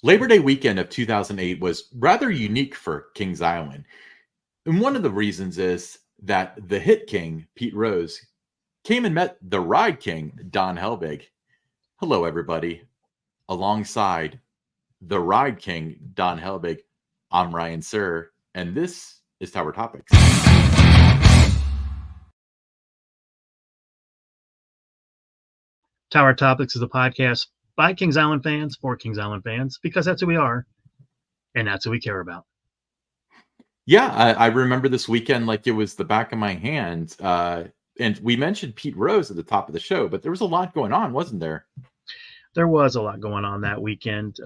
Labor Day weekend of 2008 was rather unique for Kings Island. And one of the reasons is that the hit king, Pete Rose, came and met the ride king, Don Helbig. Hello, everybody. Alongside the ride king, Don Helbig, I'm Ryan Sir, and this is Tower Topics. Tower Topics is a podcast by Kings Island fans for Kings Island fans because that's who we are and that's who we care about. Yeah, I remember this weekend like it was the back of my hand. And we mentioned Pete Rose at the top of the show, but there was a lot going on, wasn't there? There was a lot going on that weekend.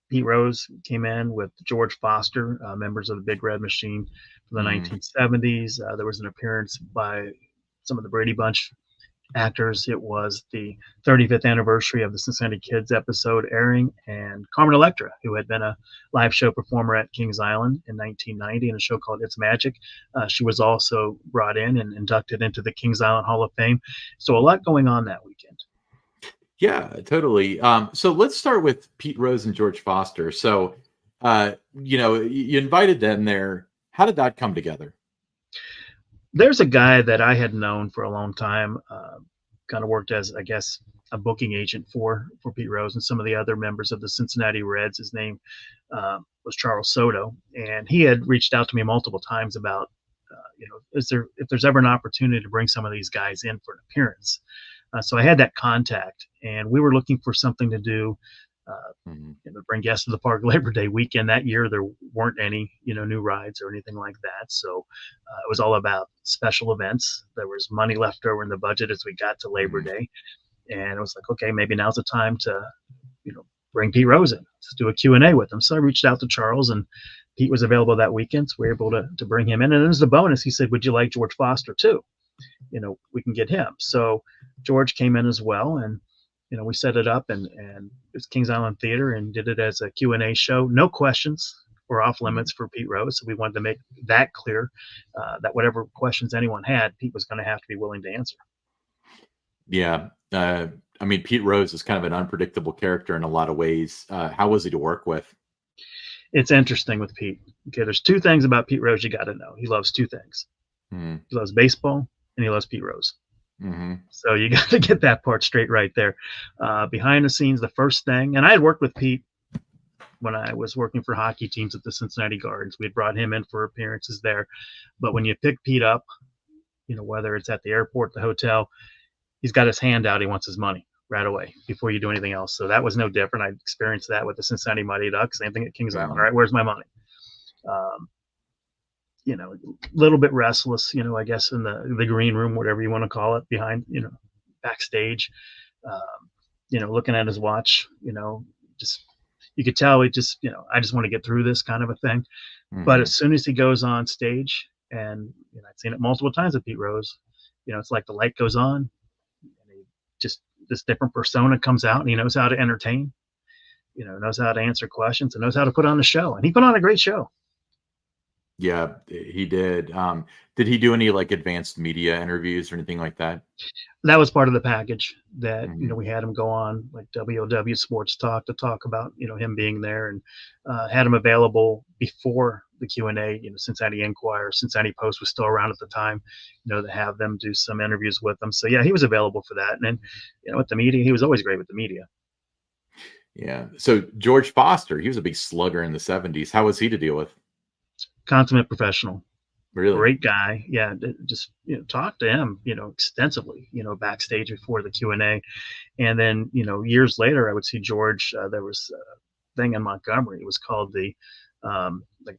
Pete Rose came in with George Foster, members of the Big Red Machine from the 1970s. There was an appearance by some of the Brady Bunch actors. It was the 35th anniversary of the Cincinnati Kids episode airing, and Carmen Electra, who had been a live show performer at Kings Island in 1990 in a show called It's Magic. She was also brought in and inducted into the Kings Island Hall of Fame. So a lot going on that weekend. Yeah, totally. So let's start with Pete Rose and George Foster. So, you invited them there. How did that come together? There's a guy that I had known for a long time, kind of worked as, I guess, a booking agent for Pete Rose and some of the other members of the Cincinnati Reds. His name was Charles Soto, and he had reached out to me multiple times about, if there's ever an opportunity to bring some of these guys in for an appearance. So I had that contact, and we were looking for something to do. Bring guests to the park Labor Day weekend. That year there weren't any new rides or anything like that, so it was all about special events. There was money left over in the budget as we got to Labor Day, and it was like, okay, maybe now's the time to bring Pete Rose in. Let's do a Q&A with him. So I reached out to Charles, and Pete was available that weekend, so we were able to bring him in. And as a bonus, he said, would you like George Foster too? We can get him. So George came in as well, and we set it up, and it's Kings Island Theater, and did it as a Q&A show. No questions were off limits for Pete Rose, so we wanted to make that clear, that whatever questions anyone had, Pete was going to have to be willing to answer. Yeah. Pete Rose is kind of an unpredictable character in a lot of ways. How was he to work with? It's interesting with Pete. Okay, there's two things about Pete Rose you got to know. He loves two things. He loves baseball, and he loves Pete Rose. So you got to get that part straight right there. Behind the scenes, the first thing, and I had worked with Pete when I was working for hockey teams at the Cincinnati Gardens. We had brought him in for appearances there. But when you pick Pete up, whether it's at the airport, the hotel, he's got his hand out. He wants his money right away before you do anything else. So that was no different. I experienced that with the Cincinnati Mighty Ducks. Same thing at Kings Island. All right, where's my money? A little bit restless, I guess, in the green room, whatever you want to call it, behind, backstage, looking at his watch, just, you could tell he just, I just want to get through this kind of a thing. But as soon as he goes on stage, and I've seen it multiple times with Pete Rose, it's like the light goes on, and he just, this different persona comes out, and he knows how to entertain, knows how to answer questions, and knows how to put on a show. And he put on a great show. Yeah, he did. Did he do any like advanced media interviews or anything like that? That was part of the package that, we had him go on like WOW Sports Talk to talk about, him being there, and had him available before the Q&A, Cincinnati Enquirer, Cincinnati Post was still around at the time, to have them do some interviews with them. So yeah, he was available for that. And then, with the media, he was always great with the media. Yeah. So George Foster, he was a big slugger in the 70s. How was he to deal with? Consummate professional. Really? Great guy. Yeah, just talk to him, extensively, backstage before the Q&A. And then, years later, I would see George. There was a thing in Montgomery. It was called the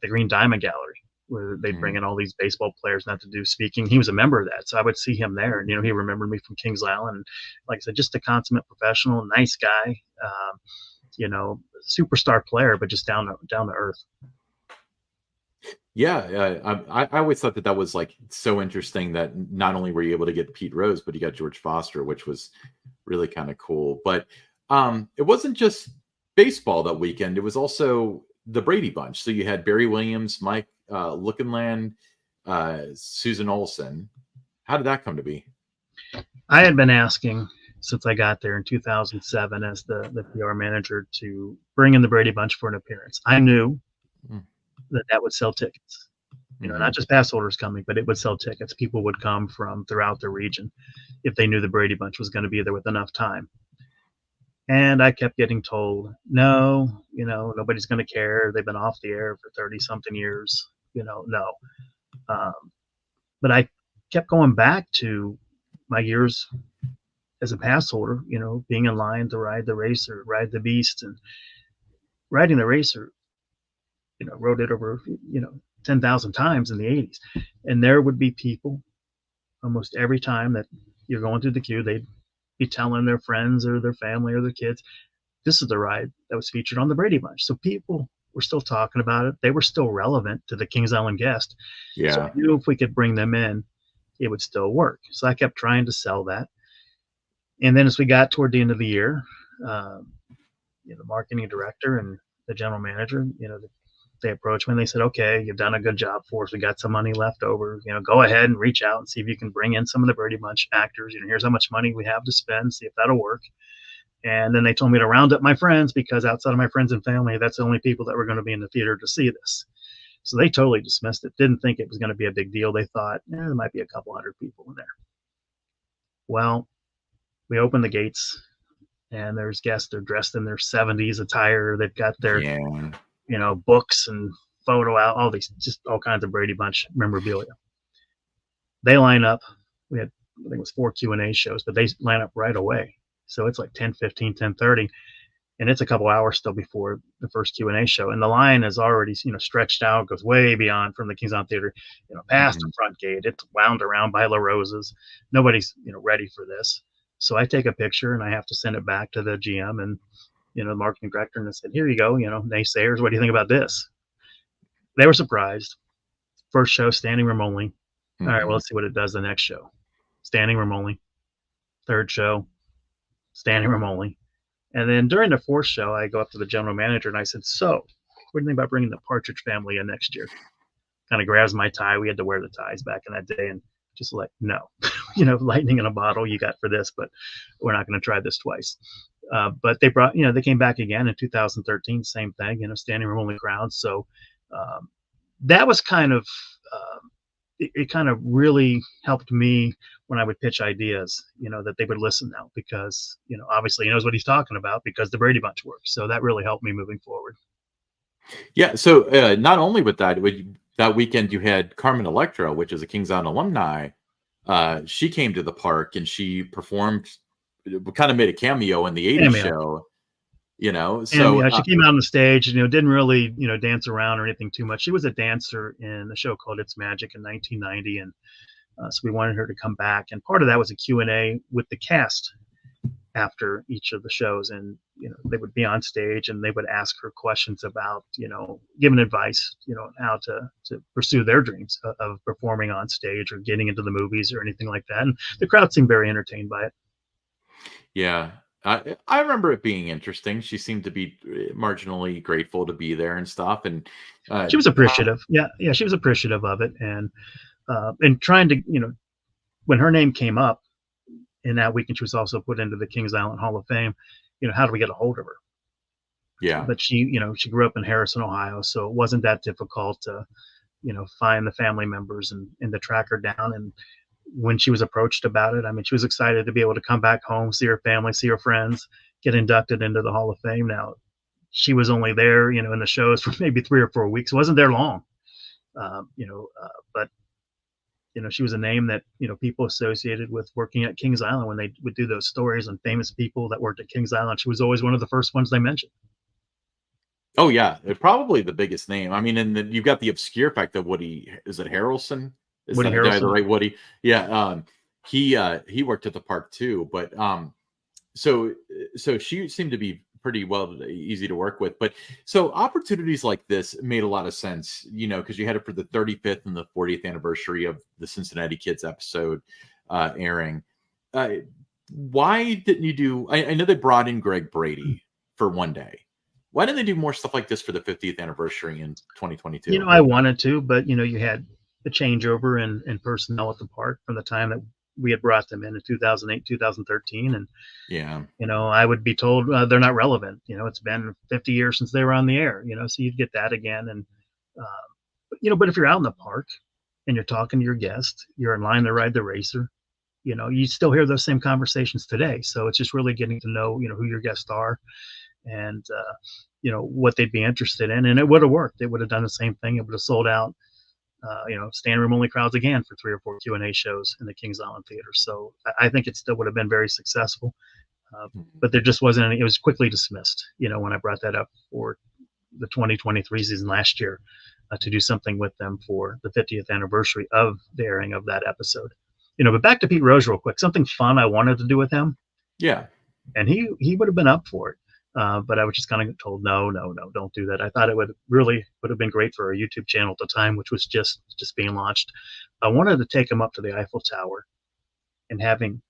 Green Diamond Gallery, where they'd bring in all these baseball players not to do speaking. He was a member of that, so I would see him there, and he remembered me from Kings Island. And like I said, just a consummate professional, nice guy, superstar player, but just down to earth. Yeah, I always thought that was like so interesting that not only were you able to get Pete Rose, but you got George Foster, which was really kind of cool. But it wasn't just baseball that weekend; it was also the Brady Bunch. So you had Barry Williams, Mike Lookinland, Susan Olsen. How did that come to be? I had been asking since I got there in 2007 as the PR manager to bring in the Brady Bunch for an appearance. I knew that that would sell tickets. Mm-hmm. Not just pass holders coming, but it would sell tickets. People would come from throughout the region if they knew the Brady Bunch was going to be there with enough time. And I kept getting told, no, nobody's going to care. They've been off the air for 30 something years. No. Um, but I kept going back to my years as a pass holder, being in line to ride the racer, ride the beast, and riding the racer, rode it over, 10,000 times in the 80s. And there would be people almost every time that you're going through the queue, they'd be telling their friends or their family or their kids, this is the ride that was featured on the Brady Bunch. So people were still talking about it. They were still relevant to the Kings Island guest. So I Yeah. knew if we could bring them in, it would still work. So I kept trying to sell that. And then as we got toward the end of the year, the marketing director and the general manager, they approached me and they said, okay, you've done a good job for us. We got some money left over. Go ahead and reach out and see if you can bring in some of the Brady Bunch actors. Here's how much money we have to spend. See if that'll work. And then they told me to round up my friends because outside of my friends and family, that's the only people that were going to be in the theater to see this. So they totally dismissed it. Didn't think it was going to be a big deal. They thought there might be a couple hundred people in there. Well, we opened the gates and there's guests. They're dressed in their 70s attire. They've got their books and photo out, all kinds of Brady Bunch memorabilia. They line up. We had, I think it was 4 Q&A shows, but they line up right away. So it's like 10:15, 10:30, and it's a couple hours still before the first Q&A show. And the line is already, stretched out, goes way beyond from the Kings Island Theater, past the front gate. It's wound around by La Rosa's. Nobody's, ready for this. So I take a picture and I have to send it back to the GM and, the marketing director, and I said, here you go, naysayers, what do you think about this? They were surprised. First show, standing room only. All right, well, let's see what it does the next show. Standing room only. Third show, standing room only. And then during the fourth show, I go up to the general manager and I said, so what do you think about bringing the Partridge Family in next year? Kind of grabs my tie. We had to wear the ties back in that day, and just like, no, lightning in a bottle you got for this, but we're not going to try this twice. But they brought, they came back again in 2013, same thing, standing room only crowd. So that was kind of, it kind of really helped me when I would pitch ideas, that they would listen now because, obviously he knows what he's talking about because the Brady Bunch works. So that really helped me moving forward. Yeah. So not only with that, that weekend you had Carmen Electra, which is a Kings Island alumni. She came to the park and she performed, kind of made a cameo in the 80s show. So and, she came out on the stage, didn't really, dance around or anything too much. She was a dancer in a show called It's Magic in 1990. And so we wanted her to come back. And part of that was a Q&A with the cast after each of the shows. And, they would be on stage and they would ask her questions about, giving advice, how to pursue their dreams of performing on stage or getting into the movies or anything like that. And the crowd seemed very entertained by it. Yeah. I remember it being interesting. She seemed to be marginally grateful to be there and stuff. And she was appreciative. Yeah. She was appreciative of it. And trying to, when her name came up in that weekend, she was also put into the Kings Island Hall of Fame. How do we get a hold of her? Yeah. But she she grew up in Harrison, Ohio. So it wasn't that difficult to, find the family members and to track her down. And when she was approached about it, I mean, she was excited to be able to come back home, see her family, see her friends, get inducted into the Hall of Fame. Now, she was only there, in the shows for maybe 3 or 4 weeks. Wasn't there long, but she was a name that, people associated with working at Kings Island when they would do those stories on famous people that worked at Kings Island. She was always one of the first ones they mentioned. Oh yeah, probably the biggest name. I mean, and then you've got the obscure fact of Woody. Is it Harrelson? Is Woody that the guy, Harrelson? the right Woody? Yeah. He worked at the park too, but so she seemed to be pretty easy to work with. But so opportunities like this made a lot of sense, because you had it for the 35th and the 40th anniversary of the Cincinnati Kids episode airing. Why didn't you do? I know they brought in Greg Brady for one day. Why didn't they do more stuff like this for the 50th anniversary in 2022? I wanted to, but you had the changeover in personnel at the park from the time that we had brought them in 2008, 2013, and Yeah. I would be told they're not relevant. It's been 50 years since they were on the air. So you'd get that again, and but if you're out in the park and you're talking to your guest, you're in line to ride the racer. You still hear those same conversations today. So it's just really getting to know who your guests are, and what they'd be interested in, and it would have worked. It would have done the same thing. It would have sold out. Stand room only crowds again for 3 or 4 Q&A shows in the Kings Island Theater. So I think it still would have been very successful. But there just wasn't any. It was quickly dismissed. When I brought that up for the 2023 season last year, to do something with them for the 50th anniversary of the airing of that episode. But back to Pete Rose real quick. Something fun I wanted to do with him. Yeah. And he would have been up for it. But I was just kind of told, no, don't do that. I thought it would have been great for our YouTube channel at the time, which was just being launched. I wanted to take him up to the Eiffel Tower and have him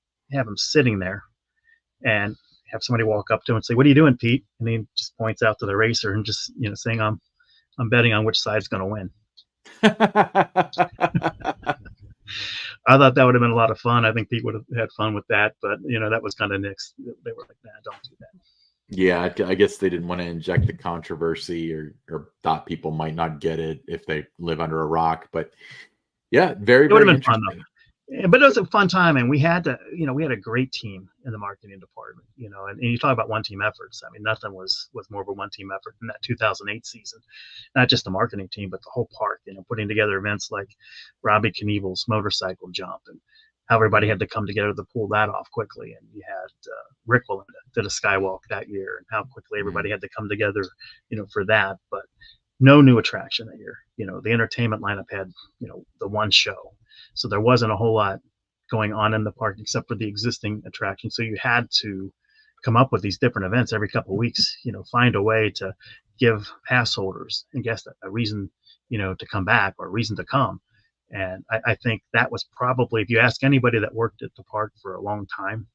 sitting there and have somebody walk up to him and say, "What are you doing, Pete?" And he just points out to the racer and just saying, "I'm betting on which side's going to win." I thought that would have been a lot of fun. I think Pete would have had fun with that, but that was kind of Nick's. They were like, "Nah, don't do that." Yeah, I guess they didn't want to inject the controversy or thought people might not get it if they live under a rock. But yeah, very, It would very have been fun interesting. though. Yeah, but it was a fun time, and we had a great team in the marketing department, and you talk about one team efforts. I mean, nothing was more of a one team effort in that 2008 season. Not just the marketing team, but the whole park. Putting together events like Robbie Knievel's motorcycle jump, and how everybody had to come together to pull that off quickly. And you had Rick did a skywalk that year, and how quickly everybody had to come together, for that. But no new attraction that year. The entertainment lineup had, the one show. So there wasn't a whole lot going on in the park except for the existing attraction. So you had to come up with these different events every couple of weeks, find a way to give pass holders and guests a reason, to come back or a reason to come. And I think that was probably, if you ask anybody that worked at the park for a long time,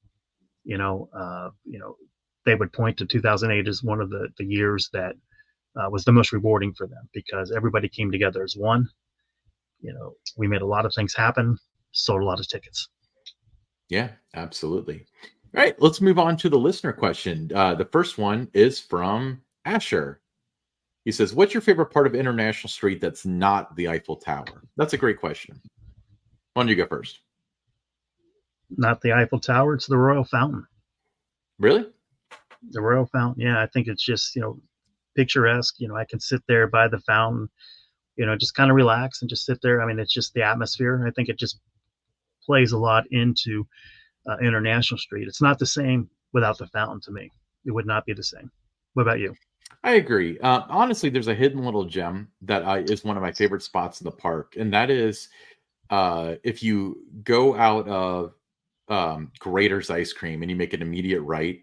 they would point to 2008 as one of the years that was the most rewarding for them, because everybody came together as one. We made a lot of things happen, sold a lot of tickets. Yeah, absolutely. All right, let's move on to the listener question. The first one is from Asher. He says, "What's your favorite part of International Street that's not the Eiffel Tower?" That's a great question. Why don't you go first? Not the Eiffel Tower, it's the Royal Fountain. Really? The Royal Fountain, yeah. I think it's just, picturesque. I can sit there by the fountain, just kind of relax and just sit there. I mean, it's just the atmosphere. I think it just plays a lot into International Street. It's not the same without the fountain to me. It would not be the same. What about you? I agree. Honestly, there's a hidden little gem that is one of my favorite spots in the park, and that is if you go out of Grater's Ice Cream and you make an immediate right,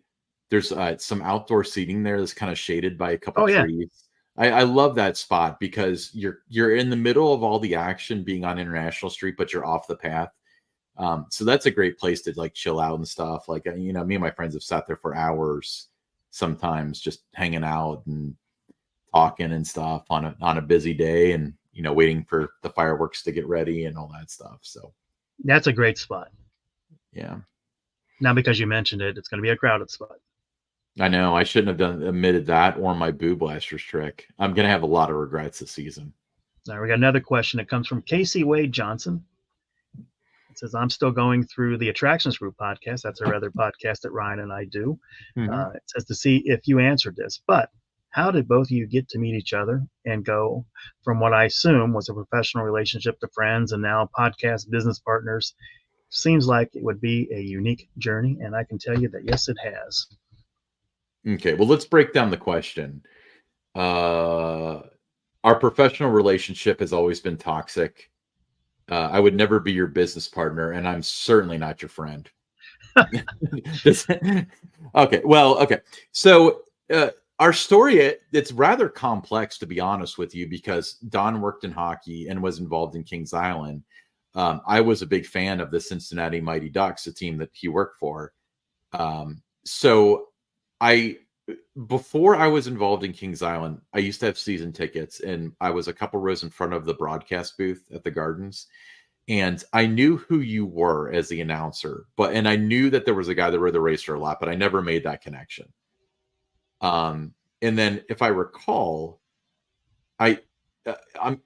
there's some outdoor seating there that's kind of shaded by a couple trees. I love that spot because you're in the middle of all the action being on International Street, but you're off the path. So that's a great place to like chill out and stuff. Like, me and my friends have sat there for hours sometimes just hanging out and talking and stuff on a busy day, and waiting for the fireworks to get ready and all that stuff. So that's a great spot. Yeah. Now, because you mentioned it, it's going to be a crowded spot. I know I shouldn't have admitted that, or my Boo Blasters trick. I'm going to have a lot of regrets this season. All right, we got another question. It comes from Casey Wade Johnson. It says, "I'm still going through the Attractions Group podcast." That's our other podcast that Ryan and I do. Mm-hmm. It says, "To see if you answered this, but how did both of you get to meet each other and go from what I assume was a professional relationship to friends and now podcast business partners? Seems like it would be a unique journey, and I can tell you that yes, it has." Okay, well, let's break down the question. Our professional relationship has always been toxic. I would never be your business partner, and I'm certainly not your friend. Okay. So our story, it's rather complex, to be honest with you, because Don worked in hockey and was involved in Kings Island. I was a big fan of the Cincinnati Mighty Ducks, a team that he worked for. So before I was involved in Kings Island, I used to have season tickets, and I was a couple rows in front of the broadcast booth at the Gardens. and I knew who you were as the announcer, and I knew that there was a guy that rode the racer a lot, but I never made that connection. And then if I recall, I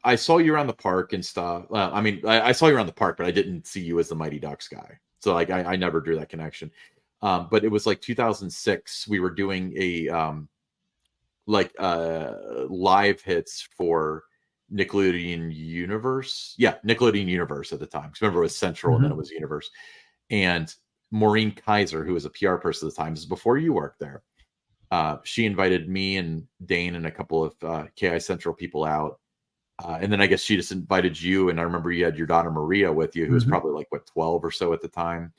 I saw you around the park and stuff. I mean, I saw you around the park, but I didn't see you as the Mighty Ducks guy. So like I never drew that connection. But it was like 2006. We were doing a live hits for Nickelodeon Universe. Yeah, Nickelodeon Universe at the time. 'Cause remember, it was Central and then it was Universe. And Maureen Kaiser, who was a PR person at the time, this is before you worked there. She invited me and Dane and a couple of KI Central people out. And then I guess she just invited you. And I remember you had your daughter Maria with you, who was probably like, what, 12 or so at the time.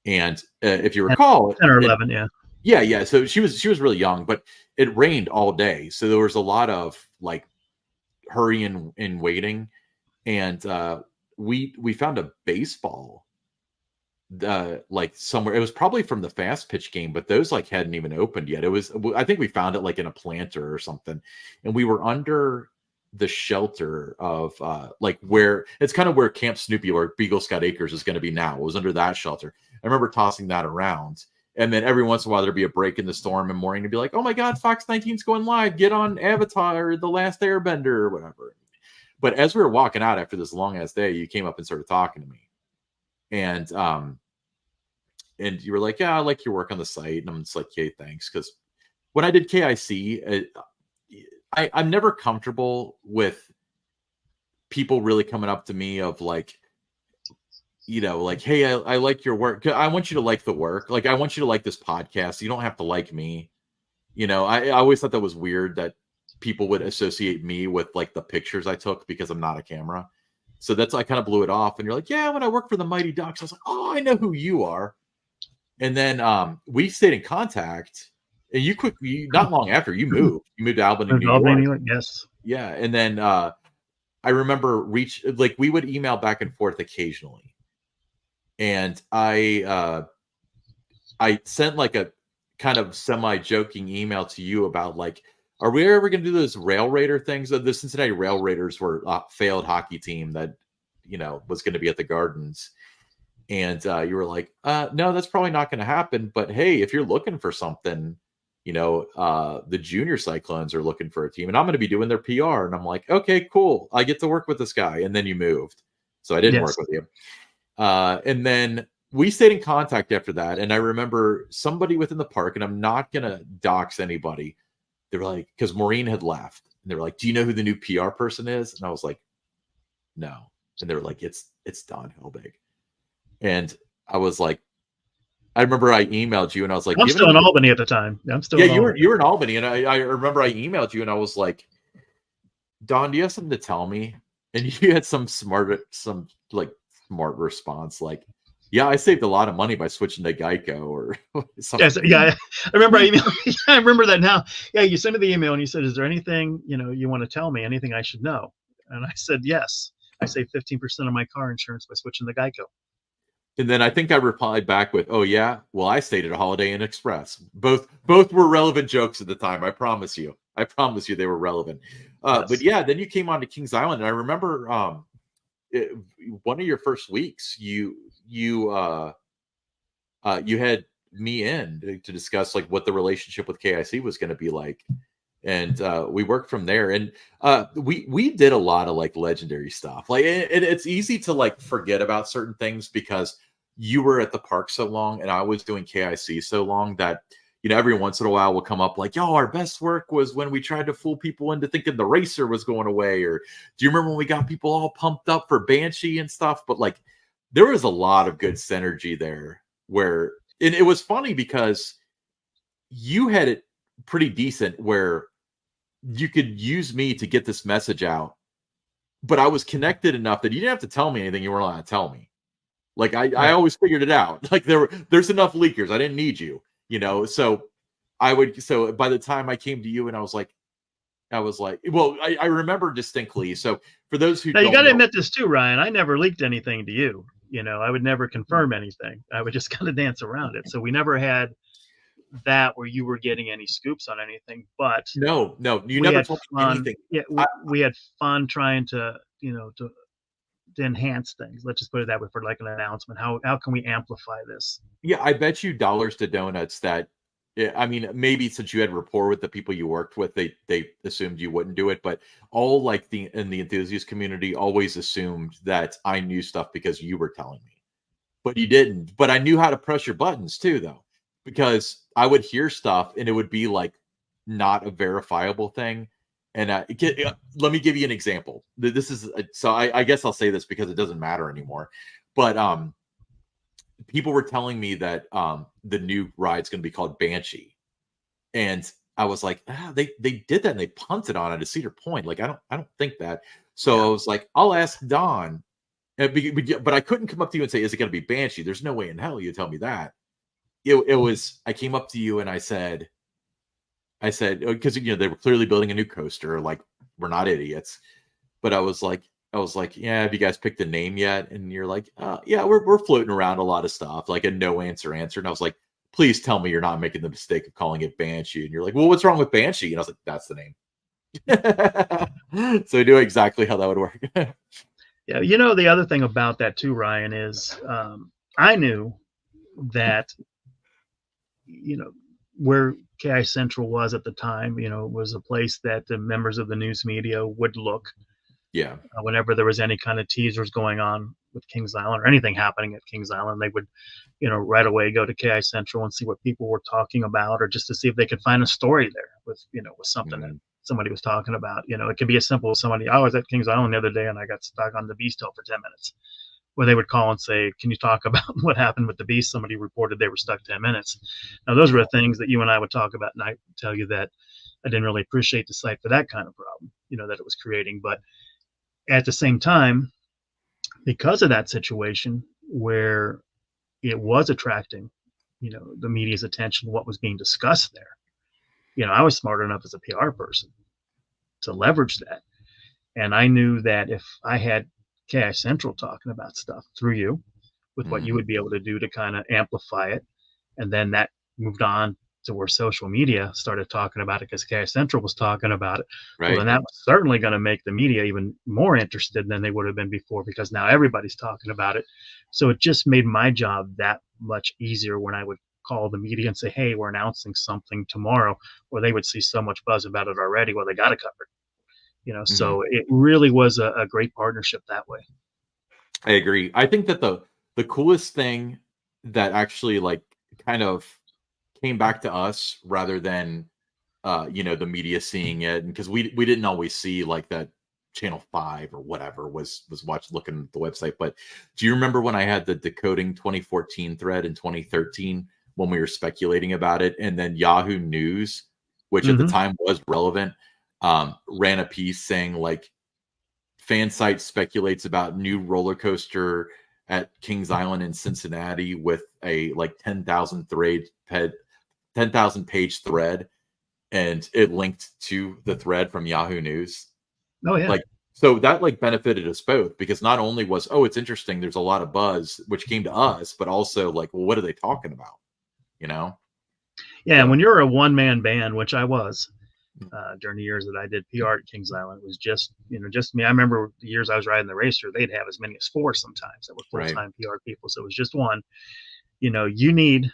And if you recall, 10 or 11, yeah. Yeah. So she was really young, but it rained all day. So there was a lot of like hurrying and waiting. And we found a baseball like somewhere. It was probably from the fast pitch game, but those like hadn't even opened yet. It was, I think we found it like in a planter or something. And we were under the shelter of like where it's kind of where Camp Snoopy or Beagle Scout Acres is going to be now. It was under that shelter. I remember tossing that around. And then every once in a while there'd be a break in the storm and Maureen would be like, oh my God, Fox 19's going live. Get on Avatar or The Last Airbender or whatever. But as we were walking out after this long ass day, you came up and started talking to me. And you were like, yeah, I like your work on the site. And I'm just like, okay, thanks. Because when I did KIC, I'm never comfortable with people really coming up to me of like, you know, like, hey, I like your work. I want you to like the work. Like, I want you to like this podcast. You don't have to like me. You know, I always thought that was weird that people would associate me with like the pictures I took because I'm not a camera. So I kind of blew it off. And you're like, yeah, when I work for the Mighty Ducks, I was like, oh, I know who you are. And then we stayed in contact. And you not long after you moved to Albany, New York. Yes. Yeah. And then I remember we would email back and forth occasionally. And I sent like a kind of semi-joking email to you about like, are we ever going to do those Rail Raider things? The Cincinnati Rail Raiders were a failed hockey team that, you know, was going to be at the Gardens. And you were like, no, that's probably not going to happen. But hey, if you're looking for something, you know, the Junior Cyclones are looking for a team and I'm going to be doing their PR. And I'm like, okay, cool. I get to work with this guy. And then you moved. So I didn't work with you. And then we stayed in contact after that. And I remember somebody within the park, and I'm not going to dox anybody. They were like, because Maureen had left. And they were like, do you know who the new PR person is? And I was like, no. And they were like, it's Don Helbig. And I was like, I remember I emailed you and I was like, I'm still in Albany at the time. I'm still you were in Albany. And I remember I emailed you and I was like, Don, do you have something to tell me? And you had some smart response like, yeah, I saved a lot of money by switching to Geico or something. Yes, yeah, I remember I remember that now. Yeah, you sent me the email and you said, is there anything, you know, you want to tell me, anything I should know? And I said, yes, I saved 15% of my car insurance by switching to Geico. And then I think I replied back with, oh yeah, well, I stayed at a Holiday Inn Express. Both were relevant jokes at the time. I promise you they were relevant. Yes. But yeah, then you came on to Kings Island. And I remember one of your first weeks, you had me in to discuss like what the relationship with KIC was going to be like. And we worked from there. And we did a lot of like legendary stuff. Like it's easy to like forget about certain things because you were at the park so long and I was doing KIC so long that, you know, every once in a while we'll come up like, yo, our best work was when we tried to fool people into thinking the racer was going away. Or do you remember when we got people all pumped up for Banshee and stuff? But like, there was a lot of good synergy there where, and it was funny because you had it pretty decent where you could use me to get this message out, but I was connected enough that you didn't have to tell me anything you weren't allowed to tell me. Like I always figured it out. Like there's enough leakers. I didn't need you, you know? So by the time I came to you and I was like, well, I remember distinctly. So for those who now, you got to admit this too, Ryan, I never leaked anything to you. You know, I would never confirm anything. I would just kind of dance around it. So we never had that where you were getting any scoops on anything. But no, you never told me anything. Yeah, we had fun trying to, you know, to to enhance things. Let's just put it that way, for like an announcement. How can we amplify this? Yeah, I bet you dollars to donuts that yeah, I mean, maybe since you had rapport with the people you worked with, they assumed you wouldn't do it, but all like the in the enthusiast community always assumed that I knew stuff because you were telling me. But you didn't. But I knew how to press your buttons too, though, because I would hear stuff and it would be like not a verifiable thing. And let me give you an example. This is so I guess I'll say this because it doesn't matter anymore. But people were telling me that the new ride's going to be called Banshee, and I was like, they did that and they punted on it at Cedar Point. Like I don't think that. So Yeah. I was like, I'll ask Don. But I couldn't come up to you and say, "Is it going to be Banshee?" There's no way in hell you tell me that. It was. I came up to you and I said, because they were clearly building a new coaster. Like we're not idiots. But I was like, yeah, have you guys picked a name yet? And you're like, yeah, we're floating around a lot of stuff, like a no answer. And I was like, please tell me you're not making the mistake of calling it Banshee. And you're like, well, what's wrong with Banshee? And I was like, that's the name. So I knew exactly how that would work. Yeah. The other thing about that too, Ryan, is I knew that, where KI Central was at the time, was a place that the members of the news media would look Yeah. whenever there was any kind of teasers going on with Kings Island or anything happening at Kings Island. They would, right away go to KI Central and see what people were talking about, or just to see if they could find a story there with something that somebody was talking about. It could be as simple as somebody, I was at Kings Island the other day and I got stuck on the Beast Hill for 10 minutes. Where they would call and say, can you talk about what happened with the Beast? Somebody reported they were stuck 10 minutes. Now, those were the things that you and I would talk about, and I would tell you that I didn't really appreciate the site for that kind of problem, that it was creating. But at the same time, because of that situation where it was attracting, the media's attention, what was being discussed there, I was smart enough as a PR person to leverage that. And I knew that if I had KI Central talking about stuff through you, with what you would be able to do to kind of amplify it, and then that moved on to where social media started talking about it because KI Central was talking about it. Well, then Right. that was certainly going to make the media even more interested than they would have been before, because now everybody's talking about it. So it just made my job that much easier when I would call the media and say, hey, we're announcing something tomorrow, or they would see so much buzz about it already. Well, they got it covered. Mhm. So it really was a great partnership that way. I agree. I think that the coolest thing that actually like kind of came back to us rather than the media seeing it, and because we didn't always see like that channel 5 or whatever was watching looking at the website. But do you remember when I had the decoding 2014 thread in 2013 when we were speculating about it, and then Yahoo News, which at the Mm-hmm. time was relevant, ran a piece saying like fan site speculates about new roller coaster at Kings Island in Cincinnati with a like 10,000 page thread, and it linked to the thread from Yahoo News. Oh yeah. Like, so that like benefited us both, because not only was, oh, it's interesting, there's a lot of buzz which came to us, but also like, well, what are they talking about? You know? Yeah, and So when you're a one-man band, which I was during the years that I did PR at Kings Island, it was just me. I remember the years I was riding the racer, they'd have as many as 4 sometimes that were right. full-time PR people. So it was just one. You need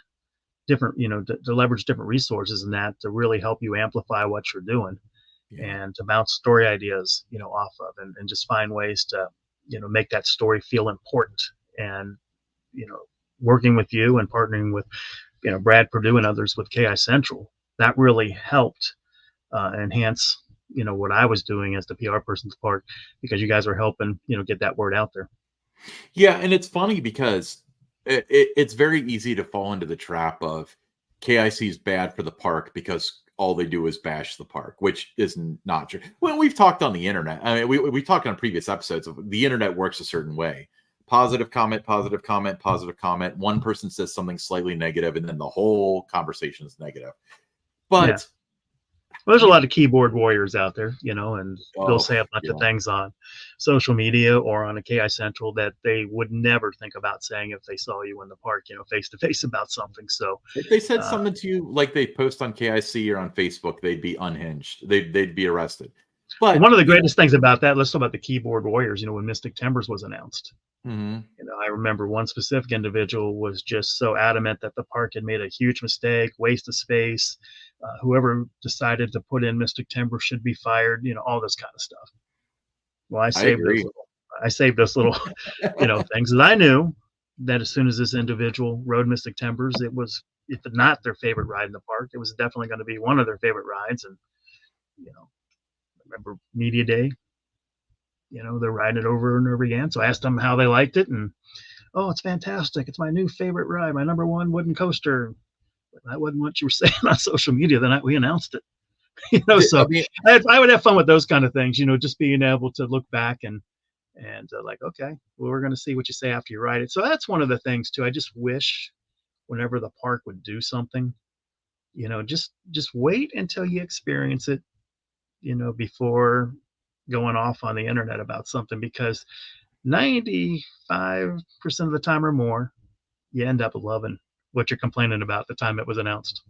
different, to leverage different resources and that to really help you amplify what you're doing, Yeah. and to bounce story ideas, off of, and just find ways to, make that story feel important. And, you know, working with you and partnering with, Brad Purdue and others with KI Central, that really helped enhance, what I was doing as the PR person's part, because you guys are helping, get that word out there. Yeah, and it's funny because it's very easy to fall into the trap of KIC is bad for the park because all they do is bash the park, which is not true. Well, we've talked on the internet. I mean, we talked on previous episodes of the internet works a certain way. Positive comment, positive comment, positive comment. One person says something slightly negative, and then the whole conversation is negative. Yeah. But Well, there's a you, lot of keyboard warriors out there, and they'll oh say a bunch of yeah, things on social media or on a KI Central that they would never think about saying if they saw you in the park, face to face about something. So, if they said uh, something to you like they post on KIC or on Facebook, they'd be unhinged. They'd be arrested. But One of the greatest things about that, let's talk about the keyboard warriors. When Mystic Timbers was announced, mhm, I remember one specific individual was just so adamant that the park had made a huge mistake, waste of space. Whoever decided to put in Mystic Timbers should be fired. All this kind of stuff. Well, I agree. I saved those little, things that I knew that as soon as this individual rode Mystic Timbers, it was, if not their favorite ride in the park, it was definitely going to be one of their favorite rides. And, I remember media day, they're riding it over and over again. So I asked them how they liked it, and oh, it's fantastic. It's my new favorite ride, my number one wooden coaster. But that wasn't what you were saying on social media the night we announced it. I So mean, I would have fun with those kind of things, just being able to look back and like, okay, well, we're going to see what you say after you ride it. So that's one of the things too. I just wish whenever the park would do something, just wait until you experience it, before going off on the internet about something, because 95% of the time or more, you end up loving what you're complaining about the time it was announced.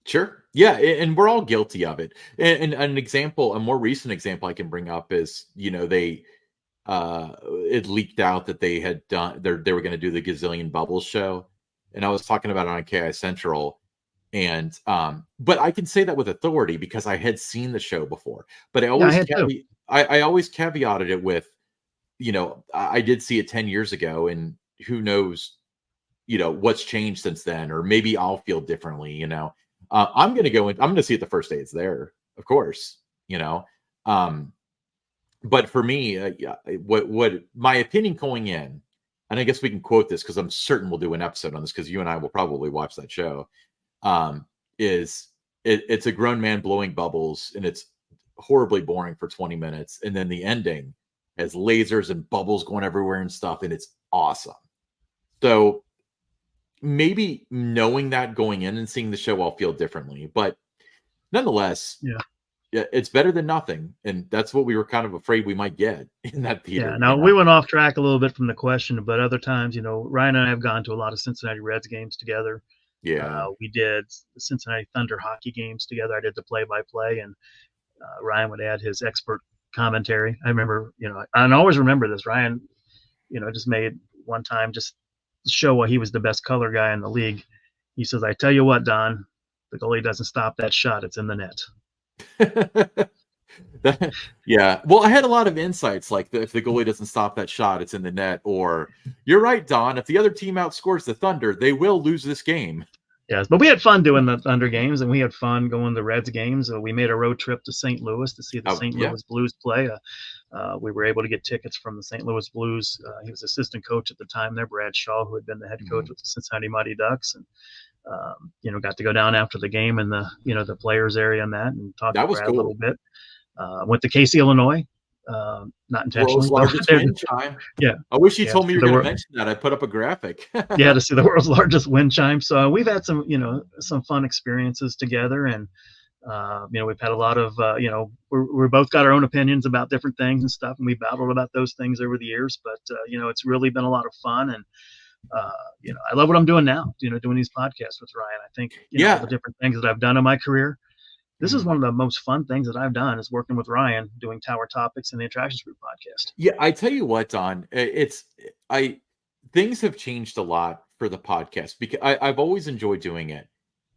sure. Yeah, and we're all guilty of it. And an example, a more recent example I can bring up is, they it leaked out that they had done they were going to do the Gazillion Bubbles show, and I was talking about it on KI Central, and but I can say that with authority because I had seen the show before. But Yeah, I had too. I always caveated it with, I did see it 10 years ago, and who knows, what's changed since then, or maybe I'll feel differently. I'm going to go in, I'm going to see it the first day it's there, of course, um, but for me, yeah, what my opinion going in, and I guess we can quote this because I'm certain we'll do an episode on this because you and I will probably watch that show. Um, is it's a grown man blowing bubbles, and it's horribly boring for 20 minutes, and then the ending has lasers and bubbles going everywhere and stuff, and it's awesome. So maybe knowing that going in and seeing the show, I'll feel differently, but nonetheless, Yeah. yeah, it's better than nothing, and that's what we were kind of afraid we might get in that Yeah. theater. Now we went off track a little bit from the question, but other times, Ryan and I have gone to a lot of Cincinnati Reds games together. Yeah, We did the Cincinnati Thunder hockey games together. I did the play-by-play, and Ryan would add his expert commentary. I remember, I always remember this. Ryan, just made one time just to show why he was the best color guy in the league. He says, "I tell you what, Don, the goalie doesn't stop that shot; it's in the net." yeah. Well, I had a lot of insights like if the goalie doesn't stop that shot, it's in the net. Or you're right, Don. If the other team outscores the Thunder, they will lose this game. Yes, but we had fun doing the Thunder games, and we had fun going to the Reds games. We made a road trip to St. Louis to see the Oh, St. yeah. Louis Blues play. We were able to get tickets from the St. Louis Blues. He was assistant coach at the time there, Brad Shaw, who had been the head coach with the Cincinnati Mighty Ducks, and got to go down after the game in the players area and that, and talk to That was Brad a little cool. bit. Went to Casey, Illinois. Not intentionally. World's largest wind chime. Yeah. I wish you Yeah, told me you the were going wor- to mention that. I put up a graphic. yeah, to see the world's largest wind chime. So we've had some fun experiences together, and we've had a lot of we're both got our own opinions about different things and stuff, and we battled about those things over the years. But it's really been a lot of fun, and I love what I'm doing now. Doing these podcasts with Ryan. I think Yeah. all the different things that I've done in my career. This is Mhm. one of the most fun things that I've done is working with Ryan doing Tower Topics and the Attractions Group podcast. Yeah, I tell you what, Don, I things have changed a lot for the podcast because I've always enjoyed doing it,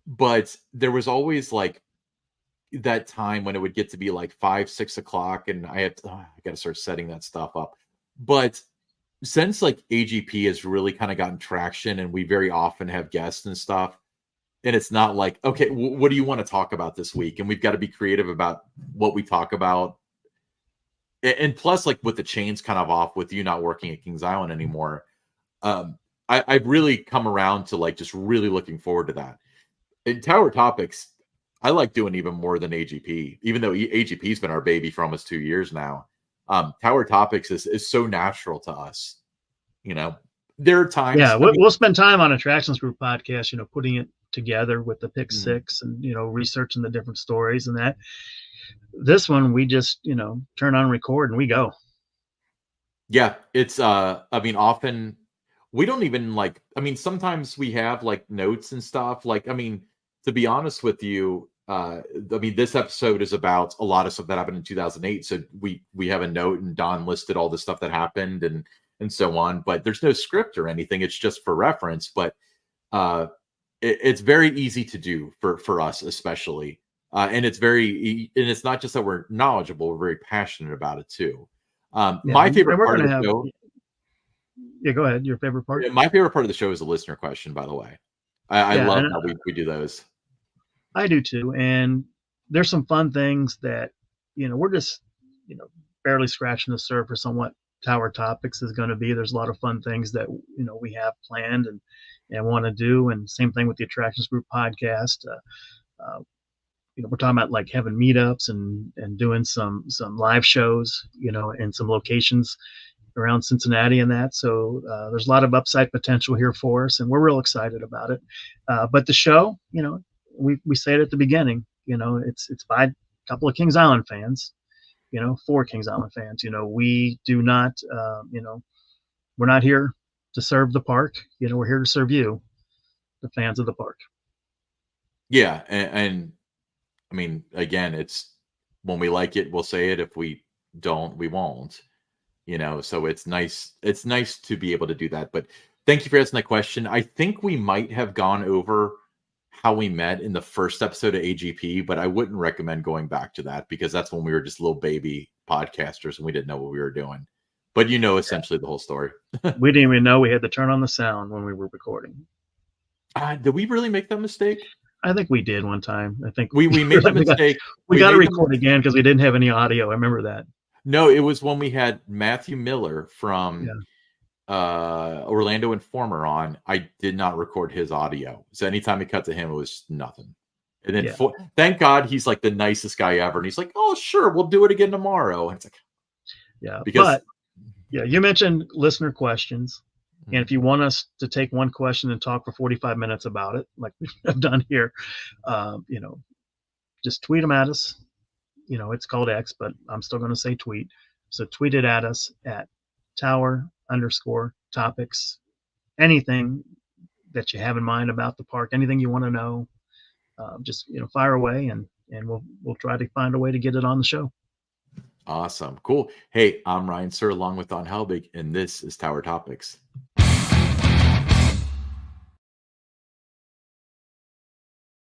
but there was always like that time when it would get to be like 5, 6 o'clock, and I got to start setting that stuff up. But since like AGP has really kind of gotten traction, and we very often have guests and stuff, and it's not like, okay, what do you want to talk about this week? And we've got to be creative about what we talk about. And plus, like with the chains kind of off with you not working at Kings Island anymore, I've really come around to like just really looking forward to that. In Tower Topics, I like doing even more than AGP, even though AGP's been our baby for almost 2 years now. Tower Topics is so natural to us. There are times. Yeah, we'll spend time on Attractions Group podcast, putting it together with the pick six and, researching the different stories and that. This one, we just, turn on record and we go. Yeah, it's, often we don't even sometimes we have like notes and stuff. To be honest with you, I mean, this episode is about a lot of stuff that happened in 2008. So we have a note, and Don listed all the stuff that happened and so on. But there's no script or anything. It's just for reference. But it's very easy to do for us, especially. And it's not just that we're knowledgeable; we're very passionate about it too. My favorite we're part of gonna the have. show. Yeah, go ahead. Your favorite part? My favorite part of the show is a listener question. By the way, I Yeah, love and that we do those. I do too. And there's some fun things that we're just barely scratching the surface on what Tower Topics is going to be. There's a lot of fun things that we have planned and want to do. And same thing with the Attractions Group podcast. We're talking about like having meetups and doing some live shows, in some locations around Cincinnati and that. So there's a lot of upside potential here for us, and we're real excited about it. But the show, we say it at the beginning, it's by a couple of Kings Island fans, for Kings Island fans. We do not, we're not here to serve the park. We're here to serve you, the fans of the park. Yeah, and I mean, again, it's when we like it, we'll say it. If we don't, we won't. So it's nice. It's nice to be able to do that. But thank you for asking that question. I think we might have gone over how we met in the first episode of AGP, but I wouldn't recommend going back to that because that's when we were just little baby podcasters and we didn't know what we were doing. But essentially the whole story. We didn't even know we had to turn on the sound when we were recording. Did we really make that mistake? I think we did one time. I think we made the mistake. We got to record again because we didn't have any audio. I remember that. No, it was when we had Matthew Miller from Orlando Informer on. I did not record his audio. So anytime it cut to him, it was nothing. And then thank God he's like the nicest guy ever. And he's like, oh, sure, we'll do it again tomorrow. And it's like, you mentioned listener questions. And if you want us to take one question and talk for 45 minutes about it, like we've done here, just tweet them at us. It's called X, but I'm still going to say tweet. So tweet it at us at Tower_Topics. Anything that you have in mind about the park, anything you want to know, just fire away, and we'll try to find a way to get it on the show. Awesome, cool. Hey, I'm Ryan Sir, along with Don Helbig, and this is Tower Topics.